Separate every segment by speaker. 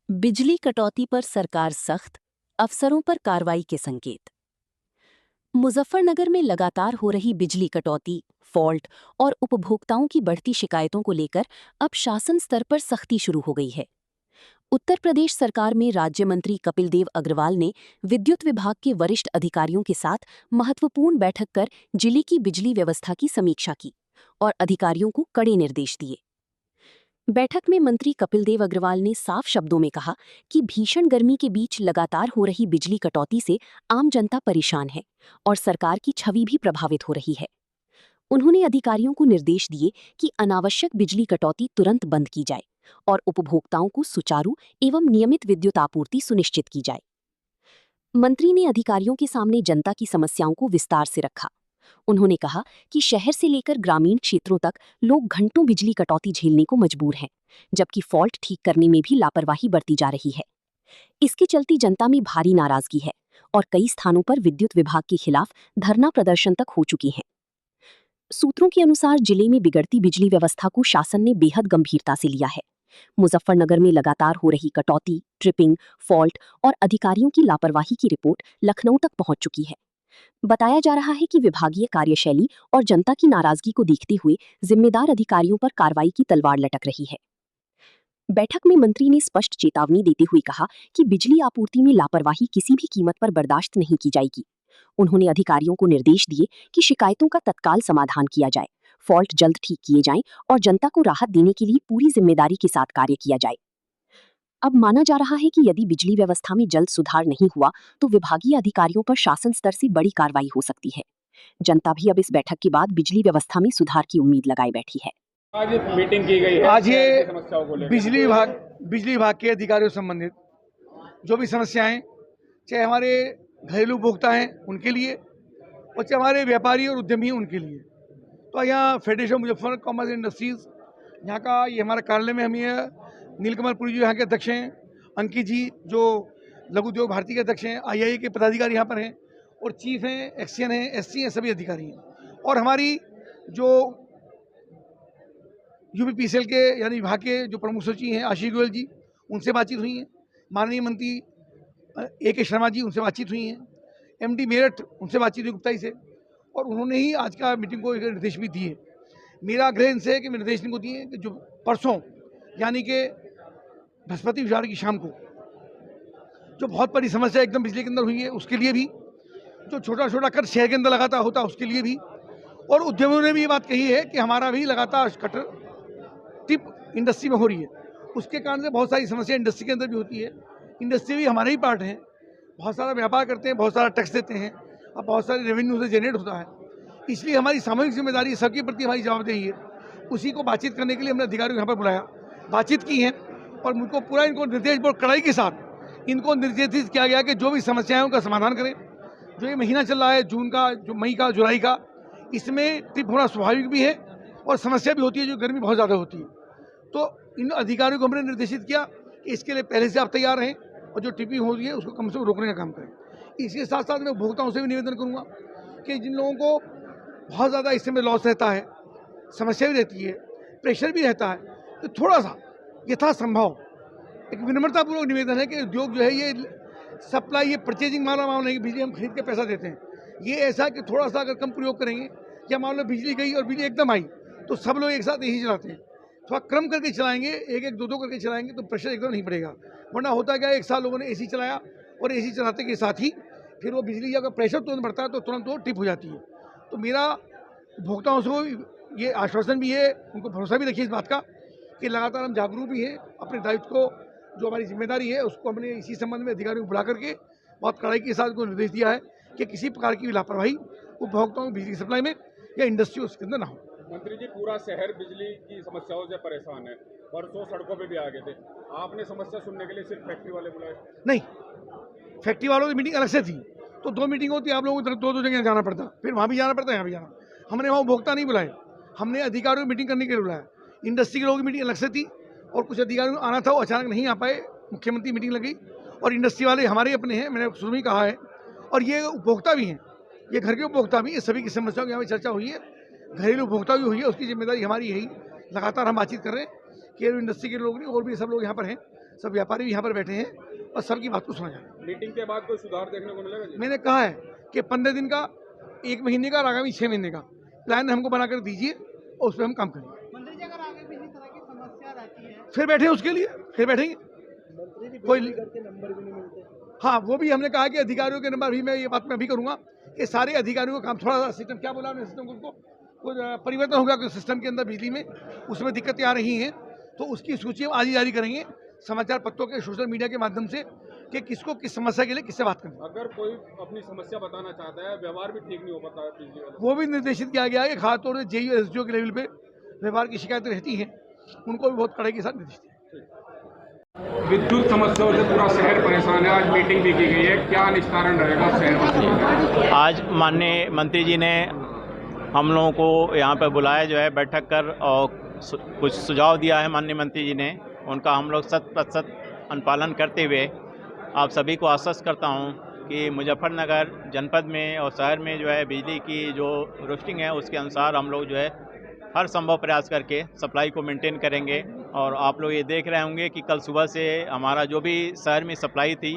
Speaker 1: बिजली कटौती पर सरकार सख्त, अफसरों पर कार्रवाई के संकेत। मुजफ्फरनगर में लगातार हो रही बिजली कटौती, फॉल्ट और उपभोक्ताओं की बढ़ती शिकायतों को लेकर अब शासन स्तर पर सख्ती शुरू हो गई है। उत्तर प्रदेश सरकार में राज्य मंत्री कपिल देव अग्रवाल ने विद्युत विभाग के वरिष्ठ अधिकारियों के साथ महत्वपूर्ण बैठक कर जिले की बिजली व्यवस्था की समीक्षा की और अधिकारियों को कड़े निर्देश दिए। बैठक में मंत्री कपिल देव अग्रवाल ने साफ शब्दों में कहा कि भीषण गर्मी के बीच लगातार हो रही बिजली कटौती से आम जनता परेशान है और सरकार की छवि भी प्रभावित हो रही है। उन्होंने अधिकारियों को निर्देश दिए कि अनावश्यक बिजली कटौती तुरंत बंद की जाए और उपभोक्ताओं को सुचारू एवं नियमित विद्युत आपूर्ति सुनिश्चित की जाए। मंत्री ने अधिकारियों के सामने जनता की समस्याओं को विस्तार से रखा। उन्होंने कहा कि शहर से लेकर ग्रामीण क्षेत्रों तक लोग घंटों बिजली कटौती झेलने को मजबूर हैं, जबकि फॉल्ट ठीक करने में भी लापरवाही बरती जा रही है। इसके चलते जनता में भारी नाराजगी है और कई स्थानों पर विद्युत विभाग के खिलाफ धरना प्रदर्शन तक हो चुकी हैं। सूत्रों के अनुसार जिले में बिगड़ती बिजली व्यवस्था को शासन ने बेहद गंभीरता से लिया है। मुजफ्फरनगर में लगातार हो रही कटौती, ट्रिपिंग, फॉल्ट और अधिकारियों की लापरवाही की रिपोर्ट लखनऊ तक पहुंच चुकी है। बताया जा रहा है कि विभागीय कार्यशैली और जनता की नाराजगी को देखते हुए जिम्मेदार अधिकारियों पर कार्रवाई की तलवार लटक रही है। बैठक में मंत्री ने स्पष्ट चेतावनी देते हुए कहा कि बिजली आपूर्ति में लापरवाही किसी भी कीमत पर बर्दाश्त नहीं की जाएगी। उन्होंने अधिकारियों को निर्देश दिए कि शिकायतों का तत्काल समाधान किया जाए, फॉल्ट जल्द ठीक किए जाएं और जनता को राहत देने के लिए पूरी जिम्मेदारी के साथ कार्य किया जाए। अब माना जा रहा है कि यदि बिजली व्यवस्था में जल्द सुधार नहीं हुआ तो विभागीय अधिकारियों पर शासन स्तर से बड़ी कार्रवाई हो सकती है। जनता भी अब इस बैठक के बाद बिजली व्यवस्था में सुधार की उम्मीद लगाए बैठी है।
Speaker 2: आज मीटिंग की गई है। आज ये समस्याओं को लेकर बिजली विभाग के अधिकारियों से संबंधित जो भी समस्याएं, चाहे हमारे घरेलू उपभोक्ता हैं उनके लिए और चाहे हमारे व्यापारी और उद्यमी हैं उनके लिए, तो यहाँ फेडरेशन मुजफ्फर कॉमर्स इंडस्ट्रीज यहाँ का ये हमारा कार्यालय में हम ये नीलकमलपुरी जी यहाँ के अध्यक्ष हैं, अंकित जी जो लघु उद्योग भारती के अध्यक्ष हैं, IIA के पदाधिकारी यहाँ पर हैं और चीफ हैं, एक्सियन हैं, SC हैं, सभी अधिकारी हैं। और हमारी जो UPPCL के यानी विभाग के जो प्रमुख सचिव हैं आशीष गोयल जी, उनसे बातचीत हुई है। माननीय मंत्री AK शर्मा जी, उनसे बातचीत हुई है। MD मेरठ, उनसे बातचीत हुई गुप्ता जी से, और उन्होंने ही आज का मीटिंग को एक निर्देश भी दिए। मेरा आग्रह इनसे है कि निर्देश इनको दिए कि जो परसों यानी कि बृहस्पतिवार की शाम को जो बहुत बड़ी समस्या एकदम बिजली के अंदर हुई है उसके लिए भी, जो छोटा छोटा कट शहर के अंदर लगातार होता है उसके लिए भी, और उद्यमियों ने भी ये बात कही है कि हमारा भी लगातार कट टिप इंडस्ट्री में हो रही है, उसके कारण से बहुत सारी समस्या इंडस्ट्री के अंदर भी होती है। इंडस्ट्री भी हमारे ही पार्ट हैं, बहुत सारा व्यापार करते हैं, बहुत सारा टैक्स देते हैं और बहुत सारे रेवेन्यू से जनरेट होता है। इसलिए हमारी सामूहिक जिम्मेदारी सबके प्रति हमारी जवाबदेही है। उसी को बातचीत करने के लिए हमने अधिकारियों को यहाँ पर बुलाया, बातचीत की है और मुझको पूरा इनको निर्देश बहुत कड़ाई के साथ इनको निर्देशित किया गया कि जो भी समस्याओं का समाधान करें। जो ये महीना चल रहा है जून का, जो मई का, जुलाई का, इसमें ट्रिप होना स्वाभाविक भी है और समस्या भी होती है, जो गर्मी बहुत ज़्यादा होती है। तो इन अधिकारियों को हमने निर्देशित किया कि इसके लिए पहले से आप तैयार रहें और जो टिपिंग हो रही है उसको कम से कम रोकने का काम करें। इसके साथ साथ मैं उपभोक्ताओं से भी निवेदन करूंगा कि जिन लोगों को बहुत ज़्यादा इस समय लॉस रहता है, समस्या भी रहती है, प्रेशर भी रहता है, तो थोड़ा सा यथासंभव एक विनम्रतापूर्वक निवेदन है कि उद्योग जो है ये सप्लाई, ये परचेजिंग मामला नहीं, बिजली हम खरीद के पैसा देते हैं। ये ऐसा है कि थोड़ा सा अगर कम प्रयोग करेंगे, या मान लो बिजली गई और बिजली एकदम आई तो सब लोग एक साथ यही चलाते हैं, थोड़ा कम करके चलाएंगे, एक एक दो दो करके चलाएंगे तो प्रेशर एकदम नहीं पड़ेगा। वरना होता क्या है, एक साल लोगों ने AC चलाया और AC चलाते के साथ ही फिर वो बिजली अगर प्रेशर तुरंत बढ़ता है तो तुरंत वो टिप हो जाती है। तो मेरा उपभोक्ताओं से ये आश्वासन भी है, उनको भरोसा भी रखिए इस बात का कि लगातार हम जागरूक भी हैं, अपने दायित्व को, जो हमारी जिम्मेदारी है उसको हमने इसी संबंध में अधिकारियों को बुला करके बहुत कड़ाई के साथ को निर्देश दिया है कि किसी प्रकार की लापरवाही उपभोक्ताओं बिजली सप्लाई में या इंडस्ट्री उसके अंदर ना हो।
Speaker 3: मंत्री जी, पूरा शहर बिजली की समस्याओं से परेशान है, परसों सड़कों पे भी आ गए थे, आपने समस्या सुनने के लिए सिर्फ फैक्ट्री वाले बुलाए?
Speaker 2: नहीं, फैक्ट्री वालों की मीटिंग अलग से थी, तो 2 मीटिंग होती, आप लोगों को दो जगह जाना पड़ता, फिर वहाँ भी जाना पड़ता, यहाँ भी जाना। हमने वहाँ उपभोक्ता नहीं बुलाए, हमने अधिकारियों की मीटिंग करने के लिए बुलाया। इंडस्ट्री के लोगों की मीटिंग अलग से थी और कुछ अधिकारियों को आना था, वो अचानक नहीं आ पाए, मुख्यमंत्री मीटिंग लगी। और इंडस्ट्री वाले हमारे अपने हैं, मैंने शुरू में कहा है, और ये उपभोक्ता भी हैं, ये घर के उपभोक्ता भी, ये सभी की समस्याओं की यहाँ पर चर्चा हुई है, घरेलू उपभोक्ता भी हुई है, उसकी जिम्मेदारी हमारी यही, लगातार हम बातचीत कर रहे हैं कि इंडस्ट्री के लोग नहीं और भी सब लोग यहाँ पर हैं, सब व्यापारी भी यहाँ पर बैठे हैं और सबकी बात को समझ आ रहा है।
Speaker 3: मीटिंग के बाद कोई सुधार देखने को मिलेगा जी?
Speaker 2: मैंने कहा है कि 15 दिन का, 1 महीने का और आगामी 6 महीने का प्लान हमको बनाकर दीजिए और उस पर हम काम करेंगे।
Speaker 4: मंत्री जी, अगर आगे भी इसी तरह की समस्या रहती है,
Speaker 2: फिर बैठे उसके लिए, फिर बैठेंगे। कोई
Speaker 4: नंबर भी नहीं मिलते।
Speaker 2: हाँ, वो भी हमने कहा कि अधिकारियों के नंबर भी, मैं ये बात मैं अभी करूँगा कि सारे अधिकारियों का काम थोड़ा सा सिस्टम, क्या बोला हमने, सिस्टम को कुछ परिवर्तन होगा कि सिस्टम के अंदर बिजली में उसमें दिक्कतें आ रही हैं, तो उसकी सूची हम आज ही जारी करेंगे समाचार पत्रों के, सोशल मीडिया के माध्यम से कि किसको किस समस्या के लिए किससे बात करनी।
Speaker 3: अगर कोई अपनी समस्या बताना चाहता है, व्यवहार भी ठीक नहीं हो पाता है बिजली वाले,
Speaker 2: वो भी निर्देशित किया गया है कि खासतौर से जेई और एसडीओ के लेवल पे व्यवहार की शिकायतें रहती हैं, उनको भी बहुत कड़ाई के साथ निर्देश दिया।
Speaker 3: विद्युत समस्याओं से पूरा शहर परेशान है। आज मीटिंग भी की गई है, क्या निस्तारण रहेगा शहर?
Speaker 5: आज माननीय मंत्री जी ने हम लोगों को यहाँ पर बुलाया जो है, बैठक कर और कुछ सुझाव दिया है माननीय मंत्री जी ने, उनका हम लोग 100% अनुपालन करते हुए आप सभी को आश्वस्त करता हूँ कि मुजफ्फरनगर जनपद में और शहर में जो है बिजली की जो रोस्टिंग है उसके अनुसार हम लोग जो है हर संभव प्रयास करके सप्लाई को मेंटेन करेंगे। और आप लोग ये देख रहे होंगे कि कल सुबह से हमारा जो भी शहर में सप्लाई थी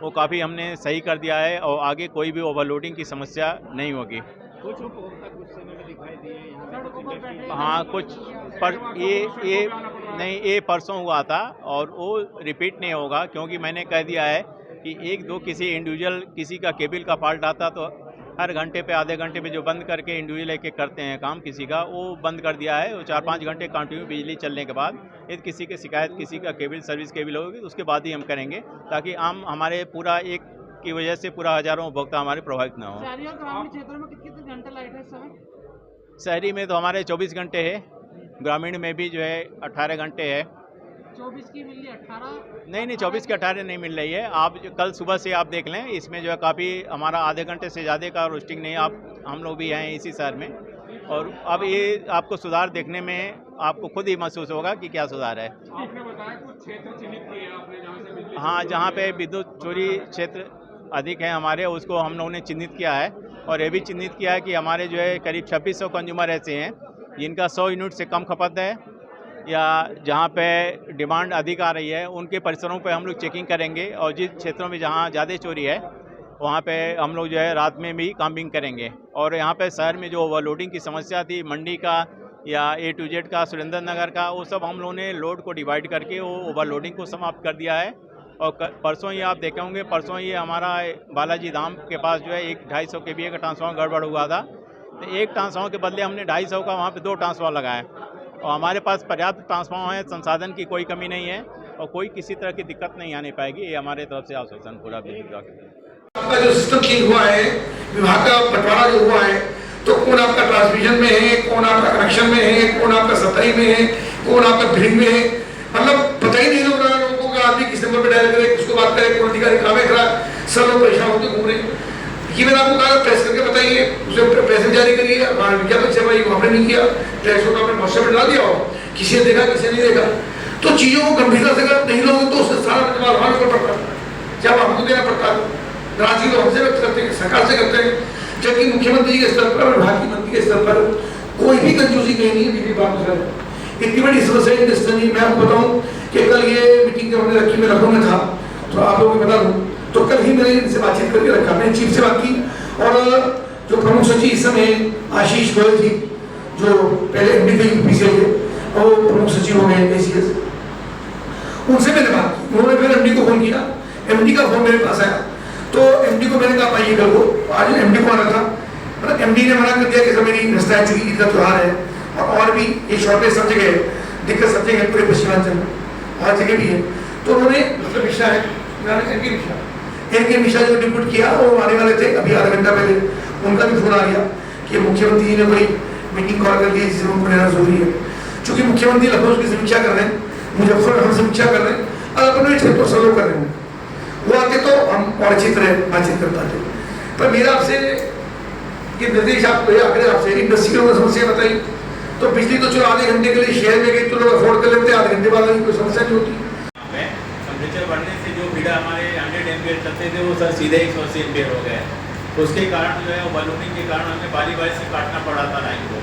Speaker 5: वो काफ़ी हमने सही कर दिया है और आगे कोई भी ओवरलोडिंग की समस्या नहीं होगी।
Speaker 4: कुछ उपभोक्ता गुस्से में भी दिखाई दिए,
Speaker 5: हाँ, कुछ पर ये नहीं, ये परसों हुआ था और वो रिपीट नहीं होगा, क्योंकि मैंने कह दिया है कि 1-2 किसी इंडिविजुअल किसी का केबल का फॉल्ट आता तो हर घंटे पे, आधे घंटे पे जो बंद करके इंडिविजुअल लेके करते हैं काम किसी का, वो बंद कर दिया है। वो 4-5 घंटे कंटिन्यू बिजली चलने के बाद यदि किसी की शिकायत, किसी का केबल सर्विस केबल होगी तो उसके बाद ही हम करेंगे, ताकि आम हमारे पूरा एक की वजह से पूरा हज़ारों उपभोक्ता हमारे प्रभावित ना हो।
Speaker 4: शहरी और ग्रामीण क्षेत्रों में कितने घंटे लाइट है इस समय?
Speaker 5: शहरी में तो हमारे 24 घंटे है, ग्रामीण में भी जो है 18 घंटे है।
Speaker 4: 24 की मिली 18?
Speaker 5: नहीं, 24 के 18 नहीं मिल रही है। आप जो कल सुबह से आप देख लें, इसमें जो है काफ़ी हमारा आधे घंटे से ज़्यादा का रोस्टिंग नहीं, आप हम लोग भी हैं इसी शहर में। और अब ये आपको सुधार देखने में आपको खुद ही महसूस होगा कि क्या सुधार है।
Speaker 3: आपने बताया कुछ क्षेत्र चिन्हित किए हैं आपने जहाँ से बिजली,
Speaker 5: हाँ, जहाँ पे विद्युत चोरी क्षेत्र अधिक है हमारे, उसको हम लोगों ने चिन्हित किया है। और ये भी चिन्हित किया है कि हमारे जो है करीब 2600 कंज्यूमर ऐसे हैं जिनका 100 यूनिट से कम खपत है, या जहाँ पे डिमांड अधिक आ रही है उनके परिसरों पे हम लोग चेकिंग करेंगे। और जिस क्षेत्रों में जहाँ ज़्यादा चोरी है वहाँ पे हम लोग जो है रात में भी काम्बिंग करेंगे। और यहाँ पे शहर में जो ओवरलोडिंग की समस्या थी, मंडी का या A to Z का, सुरेंद्र नगर का, वो सब हम लोगों ने लोड को डिवाइड करके वो ओवरलोडिंग को समाप्त कर दिया है। और परसों ही आप देखे होंगे, परसों ही हमारा बालाजी धाम के पास जो है एक 250 kVA का ट्रांसफार्मर गड़बड़ हुआ था, तो एक ट्रांसफार्मर के बदले हमने 250 का वहाँ पे 2 ट्रांसफार्मर लगाए। और हमारे पास पर्याप्त ट्रांसफार्मर है, संसाधन की कोई कमी नहीं है और कोई किसी तरह की दिक्कत नहीं आने पाएगी। ये हमारे तरफ से आश्वासन पूरा बिजली विभाग का।
Speaker 6: आपका जो सिस्टम चेंज हुआ है, विभाग का बंटवारा जो हुआ है, तो कौन आपका ट्रांसमिशन में है, कौन आपका कनेक्शन में है, कौन आपका सप्लाई में है, कौन आपका बिलिंग में है, मतलब पता ही नहीं लोगों को आदमी किस नंबर पे डायल करे, किसको बात करे, कौन अधिकारी कहाँ में खड़ा, सब लोग परेशान होते घूम रहे। ये मैंने आपको कहा प्रेस करके बताइए, उसे प्रेस जारी करिए, विज्ञापन सेवा आपने नहीं किया, प्रेस को आपने व्हाट्सएप में डाल दिया हो, किसी ने देखा किसी ने नहीं देखा, तो चीजों को गंभीरता से अगर नहीं लोगे तो उससे सारा जवाब हमारे ऊपर पड़ता है, जब हमको देना पड़ता है। राजी तो हमसे व्यक्त करते हैं, सरकार से करते हैं, जबकि मुख्यमंत्री जी के स्तर पर, विभाग की मंत्री के स्तर पर कोई भी कंजूसी कहीं नहीं है बिजली विभाग में। इतनी बड़ी समस्या मैं आपको बताऊं कि कल ये मीटिंग जब हमने रखी, मैं लखनऊ में था, तो आप लोगों को बता दूं, तो कल ही मैंने इनसे बातचीत करके रखा, मैंने चीफ से बात की। और जो प्रमुख सचिव इस समय आशीष गोयल जी, जो पहले एमडी थे यूपीसीएल के, और प्रमुख सचिव हो गए एसीएस, उनसे मैंने बात की। उन्होंने फिर एमडी को फोन किया, एमडी का फोन मेरे पास आया, तो एमडी को मैंने कहा आइए कल को, आज एमडी को आना था, मतलब एमडी ने मना कर दिया कि सब मेरी व्यवस्था है, चूंकि ईद का त्यौहार है और भी ये शॉर्टेज सब जगह है, दिक्कत सब जगह है, पूरे पश्चिमांचल में हर जगह भी है। तो उन्होंने मतलब मिश्रा है, एनके मिश्रा जो डिप्यूट किया वो आने वाले थे, अभी आधा घंटा पहले उनका भी फोन आ गया कि मुख्यमंत्री जी ने कोई मीटिंग कॉल कर दी जिसमें उनको लेना जरूरी है। चूंकि मुख्यमंत्री लखनऊ की समीक्षा कर रहे हैं, मुजफ्फरनगर हम समीक्षा कर रहे हैं, और अपने क्षेत्र सर्व कर रहे हैं, वो आते तो हम और अच्छी तरह बातचीत कर पाते। पर मेरा आपसे ये निर्देश आपको आग्रह आपसे, इंडस्ट्री में समस्या बताई तो बिजली तो चलो आधे घंटे के लिए शहर में गई तो लोग अफोर्ड कर लेते हैं, आधे घंटे बाद कोई समस्या नहीं होती।
Speaker 5: टेम्परेचर बढ़ने से जो फीडर हमारे 100 एम्पियर चलते थे वो सर सीधे 180 एम्पियर हो गए, तो उसके कारण जो है ओवरलोडिंग के कारण हमें बारी बारी से काटना पड़ा था लाइन को।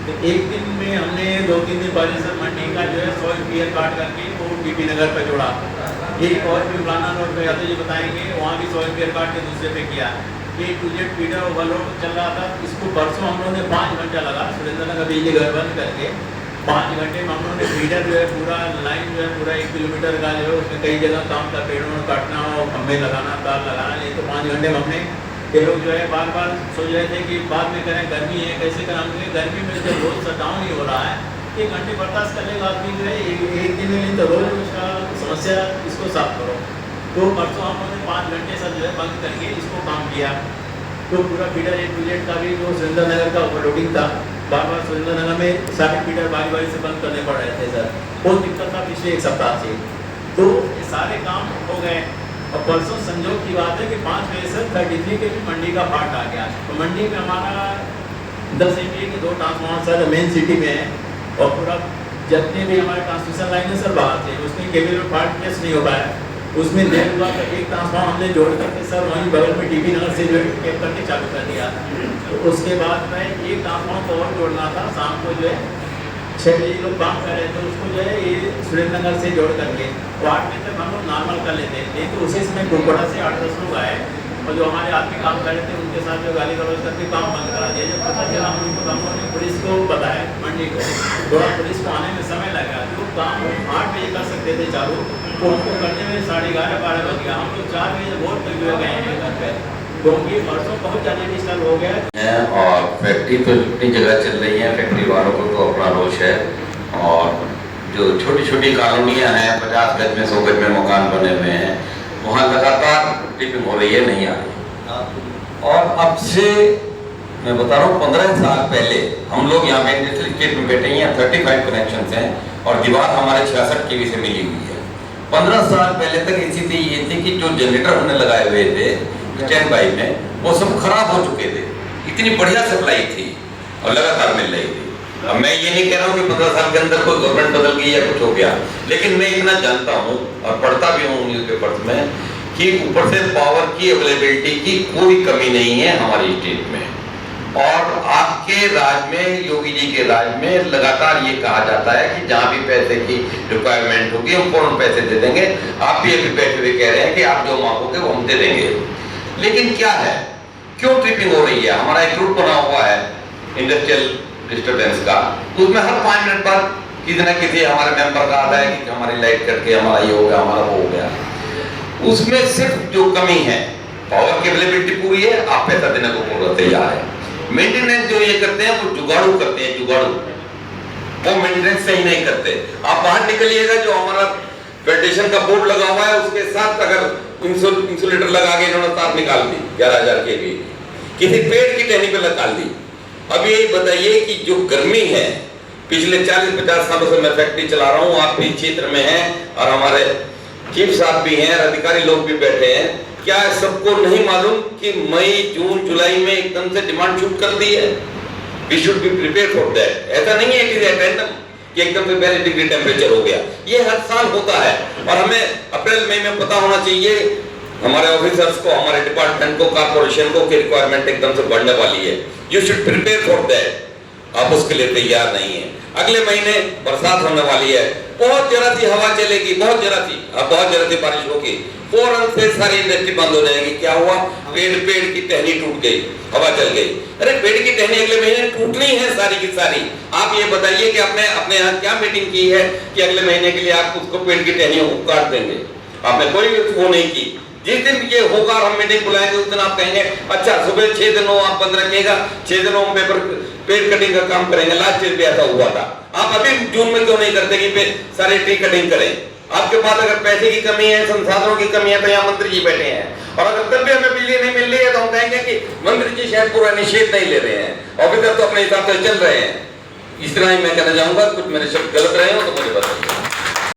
Speaker 5: तो एक दिन में हमने 2-3 दिन बालेश्वर मंडी का जो है 100 एम्पियर काट करके वो टीपी नगर पर जोड़ा। एक और भी पुराना रोड पे यादव जी बताएंगे, वहाँ भी 100 एम्पियर काट के दूसरे पे किया। ये टूजेट फीडर ओवरलोड चल रहा था, इसको परसों हम लोगों ने 5 घंटा लगा सुरेंद्र नगर बिजली घर बंद करके 5 घंटे में हम लोगों ने फीडर जो है पूरा लाइन जो है पूरा 1 किलोमीटर का जो है उसमें कई जगह काम था, पेड़ों में काटना और खंभे लगाना, तार लगाना। नहीं तो 5 घंटे में हमने ये लोग जो है बार बार सोच रहे थे कि बाद में करें, गर्मी है कैसे कराएंगे। गर्मी में जब रोज शटडाउन ही हो रहा है, 1 घंटे बर्दाश्त करने का आदमी जो है एक दिन में तो रोज उसका समस्या इसको साफ करो। तो परसों हम लोगों ने 5 घंटे सब जो है बंद करके इसको काम किया। तो पूरा फीडर ए टू जेड का भी जो सुरेंद्र नगर का ओवरलोडिंग था, बार बार सुरेंद्र नगर में सारे फीडर बारी से बंद करने पड़ रहे थे सर, बहुत दिक्कत था पिछले 1 सप्ताह से। तो ये सारे काम हो गए और परसों संजोग की बात है कि 5 बजे से 33 के भी मंडी का पार्ट आ गया। तो मंडी में हमारा 10 एमपी के 2 ट्रांसफार्मर सर मेन सिटी में है और पूरा जितने भी हमारे ट्रांसमिशन लाइन है सर बाहर से, उसमें केबल में पार्ट टेस्ट नहीं हो पाया। उसमें देर हुआ तो एक ट्रांसफार्मर हमने जोड़ करके सर वहीं बगल में टीपी नगर से जो है टेप करके चालू कर दिया। तो उसके बाद में एक ट्रांसफार्मर को और जोड़ना था, शाम को जो है 6 बजे लोग काम कर रहे थे, उसको जो है ये सुरेंद्र नगर से जोड़ करके 8 बजे तक हम लोग नॉर्मल कर लेते थे। तो उसी समय कोलकाता से 8-10 लोग आए और जो हमारे आदमी काम कर रहे थे उनके साथ जो गाली गलौज करके काम बंद करा दिया। जब पता चला हम लोगों ने पुलिस को बताया, मंडी को थोड़ा पुलिस को आने में समय लगा। जो काम 8 बजे कर सकते थे चालू, तो हमको करने में 11:30-12 बज गया। हम लोग 4 बजे बहुत तक जो गए हैं घर पे, क्योंकि परसों बहुत ज़्यादा डिस्टर्ब हो गया।
Speaker 7: और फैक्ट्री तो अपनी जगह चल रही है, फैक्ट्री वालों को तो अपना रोष है। और जो छोटी छोटी कॉलोनियाँ हैं, 50 गज में 100 गज में मकान बने हुए हैं, वहाँ लगातार टिपिंग हो रही है, नहीं आ रही। और अब से मैं बता रहा हूँ 15 साल पहले हम लोग यहाँ पे इंडस्ट्रियल स्टेट में बैठे हैं, 35 कनेक्शन हैं और दीवार हमारे 66 kV से मिली हुई है। 15 साल पहले तक स्थिति ये थी कि जो जनरेटर हमने लगाए हुए थे स्टैंड बाई में, वो सब खराब हो चुके थे। इतनी बढ़िया सप्लाई थी और लगातार मिल रही थी। अब मैं ये नहीं कह रहा हूँ कि 15 साल के अंदर कोई गवर्नमेंट बदल गई या कुछ हो गया, लेकिन मैं इतना जानता हूँ और पढ़ता भी हूँ न्यूज़पेपर में कि ऊपर से पावर की अवेलेबिलिटी की कोई कमी नहीं है हमारी स्टेट में। और आपके राज में, योगी जी के राज में लगातार ये कहा जाता है कि जहाँ भी पैसे की रिक्वायरमेंट होगी हम फौरन पैसे दे देंगे। आप भी अभी बैठे हुए कह रहे हैं कि आप जो मांगोगे वो हम दे देंगे, लेकिन क्या है, क्यों ट्रिपिंग हो रही है? हमारा एक रूट बना हुआ है इंडस्ट्रियल डिस्टर्बेंस का, उसमें हर 5 मिनट बाद किसी न किसी हमारे मेंबर का आता है कि हमारी लाइट कट के हमारा ये हो गया, हमारा वो हो गया। उसमें सिर्फ जो कमी है, पावर की अवेलेबिलिटी पूरी है, आप पैसा देने को पूरा तैयार है। मेंटेनेंस जो ये करते हैं वो जुगाड़ू करते हैं, जुगाड़ू, वो मेंटेनेंस सही नहीं करते। आप बाहर निकलिएगा, जो हमारा फेडरेशन का बोर्ड लगा हुआ है उसके साथ अगर इंसुलेटर लगा के इन्होंने तार निकाल दी 11,000 के भी, किसी पेड़ की टहनी पे लगा दी। अब ये बताइए कि जो गर्मी है, पिछले 40-50 सालों से मैं फैक्ट्री चला रहा हूँ, आप भी क्षेत्र में हैं और हमारे चीफ साहब भी हैं, अधिकारी लोग भी बैठे हैं, क्या सबको नहीं मालूम कि मई, जून, जुलाई में एकदम से डिमांड शूट कर दी है? We should be prepare for that. ऐसा नहीं है कि रैंडम कि एकदम से 42 डिग्री टेम्परेचर हो गया, ये हर साल होता है और हमें अप्रैल मई में पता होना चाहिए हमारे ऑफिसर्स को, हमारे डिपार्टमेंट को, कॉर्पोरेशन को कि रिक्वायरमेंट एकदम से बढ़ने वाली है। You should prepare for that. आप उसके लिए तैयार नहीं है। अगले महीने बरसात होने वाली है, बहुत जरा सी हवा चलेगी, बहुत जरा सी बारिश होगी, फौरन से सारी इंडस्ट्री बंद हो जाएगी। क्या हुआ? पेड़ की टहनी टूट गई, हवा चल गई। अरे पेड़ की टहनी अगले महीने टूटनी है सारी की सारी। आप ये बताइए कि आपने अपने यहाँ क्या मीटिंग की है कि अगले महीने के लिए आप उसको पेड़ की टहनियों को काट देंगे? आपने कोई वो नहीं की। जिस दिन ये होगा और हम मीटिंग बुलाएंगे उस दिन आप कहेंगे अच्छा सुबह 6 दिनों आप बंद रखिएगा, 6 दिनों में पेड़ कटिंग का काम करेंगे। लास्ट ईयर भी ऐसा हुआ था। आप अभी जून में क्यों नहीं करते कि सारे ट्री कटिंग करें? आपके पास अगर पैसे की कमी है, संसाधनों की कमी है, तो यहाँ मंत्री जी बैठे हैं और अगर तब भी हमें बिजली नहीं मिल रही है तो हम कहेंगे कि मंत्री जी शायद पूरा निषेध नहीं ले रहे हैं, ऑफिसर तो अपने हिसाब से चल रहे हैं। इस तरह ही मैं कहना चाहूंगा, कुछ मेरे शब्द गलत रहे हो तो मुझे बताइए।